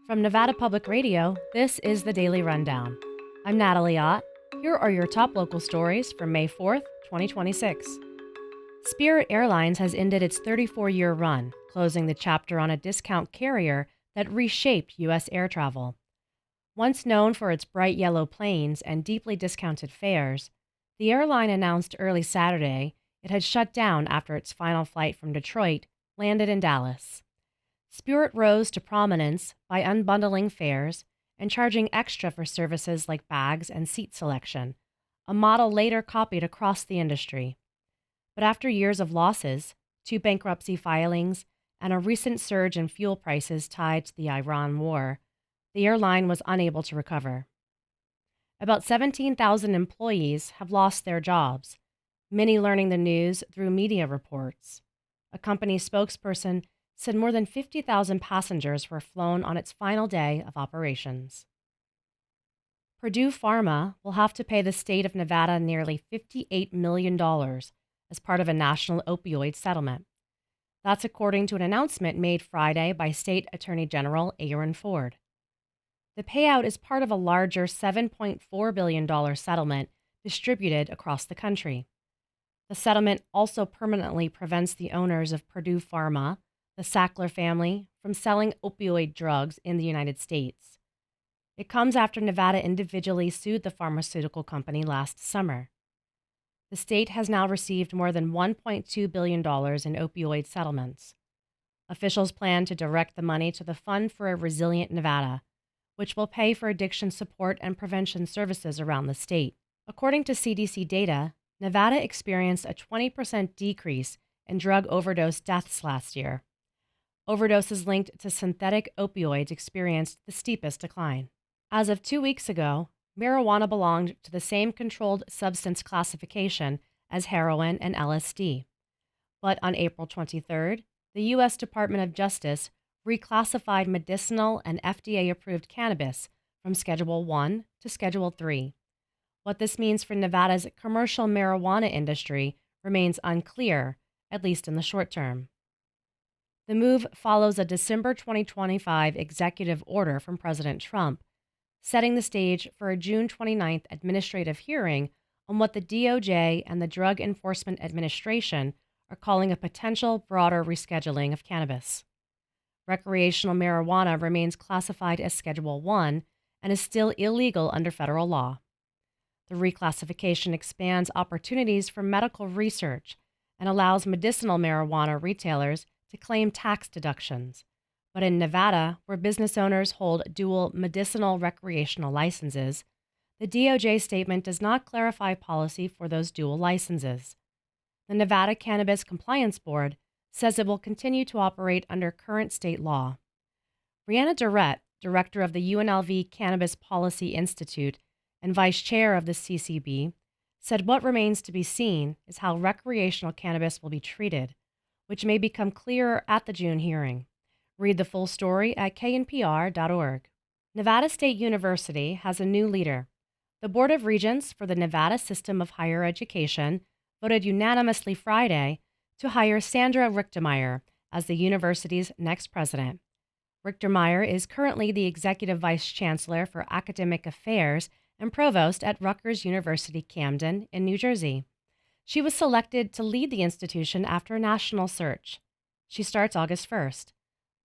From Nevada Public Radio, this is the Daily Rundown. I'm Natalie Ott. Here are your top local stories for May 4th, 2026. Spirit Airlines has ended its 34-year run, closing the chapter on a discount carrier that reshaped U.S. air travel. Once known for its bright yellow planes and deeply discounted fares, the airline announced early Saturday it had shut down after its final flight from Detroit landed in Dallas. Spirit rose to prominence by unbundling fares and charging extra for services like bags and seat selection, a model later copied across the industry. But after years of losses, 2 bankruptcy filings, and a recent surge in fuel prices tied to the Iran war, the airline was unable to recover. About 17,000 employees have lost their jobs, many learning the news through media reports. A company spokesperson said more than 50,000 passengers were flown on its final day of operations. Purdue Pharma will have to pay the state of Nevada nearly $58 million as part of a national opioid settlement. That's according to an announcement made Friday by State Attorney General Aaron Ford. The payout is part of a larger $7.4 billion settlement distributed across the country. The settlement also permanently prevents the owners of Purdue Pharma, the Sackler family, from selling opioid drugs in the United States. It comes after Nevada individually sued the pharmaceutical company last summer. The state has now received more than $1.2 billion in opioid settlements. Officials plan to direct the money to the Fund for a Resilient Nevada, which will pay for addiction support and prevention services around the state. According to CDC data, Nevada experienced a 20% decrease in drug overdose deaths last year. Overdoses linked to synthetic opioids experienced the steepest decline. As of 2 weeks ago, marijuana belonged to the same controlled substance classification as heroin and LSD. But on April 23rd, the U.S. Department of Justice reclassified medicinal and FDA-approved cannabis from Schedule I to Schedule III. What this means for Nevada's commercial marijuana industry remains unclear, at least in the short term. The move follows a December 2025 executive order from President Trump, setting the stage for a June 29th administrative hearing on what the DOJ and the Drug Enforcement Administration are calling a potential broader rescheduling of cannabis. Recreational marijuana remains classified as Schedule I and is still illegal under federal law. The reclassification expands opportunities for medical research and allows medicinal marijuana retailers to claim tax deductions. But in Nevada, where business owners hold dual medicinal recreational licenses, the DOJ statement does not clarify policy for those dual licenses. The Nevada Cannabis Compliance Board says it will continue to operate under current state law. Brianna Durrett, director of the UNLV Cannabis Policy Institute and vice chair of the CCB, said what remains to be seen is how recreational cannabis will be treated, which may become clearer at the June hearing. Read the full story at knpr.org. Nevada State University has a new leader. The Board of Regents for the Nevada System of Higher Education voted unanimously Friday to hire Sandra Richtemeyer as the university's next president. Richtemeyer is currently the executive vice chancellor for academic affairs and provost at Rutgers University Camden in New Jersey. She was selected to lead the institution after a national search. She starts August 1st.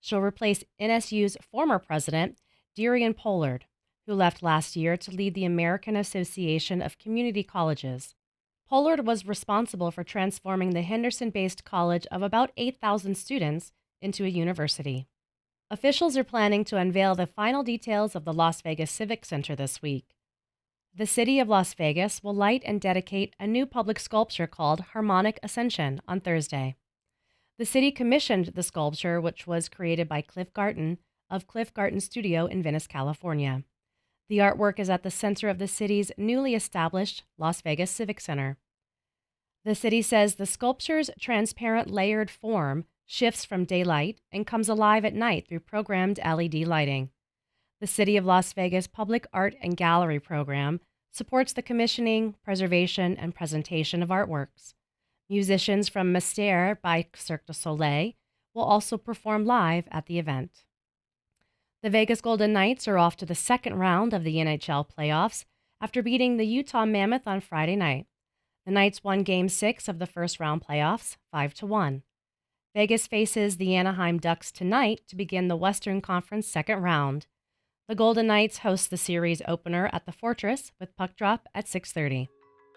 She'll replace NSU's former president, Darian Pollard, who left last year to lead the American Association of Community Colleges. Pollard was responsible for transforming the Henderson-based college of about 8,000 students into a university. Officials are planning to unveil the final details of the Las Vegas Civic Center this week. The city of Las Vegas will light and dedicate a new public sculpture called Harmonic Ascension on Thursday. The city commissioned the sculpture, which was created by Cliff Garton of Cliff Garton Studio in Venice, California. The artwork is at the center of the city's newly established Las Vegas Civic Center. The city says the sculpture's transparent layered form shifts from daylight and comes alive at night through programmed LED lighting. The City of Las Vegas Public Art and Gallery program supports the commissioning, preservation, and presentation of artworks. Musicians from Mystère by Cirque du Soleil will also perform live at the event. The Vegas Golden Knights are off to the second round of the NHL playoffs after beating the Utah Mammoth on Friday night. The Knights won Game 6 of the first round playoffs, 5-1. Vegas faces the Anaheim Ducks tonight to begin the Western Conference second round. The Golden Knights host the series opener at the Fortress with puck drop at 6:30.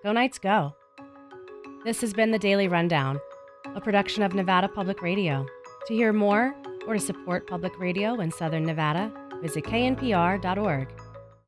Go Knights, go! This has been the Daily Rundown, a production of Nevada Public Radio. To hear more or to support public radio in Southern Nevada, visit knpr.org.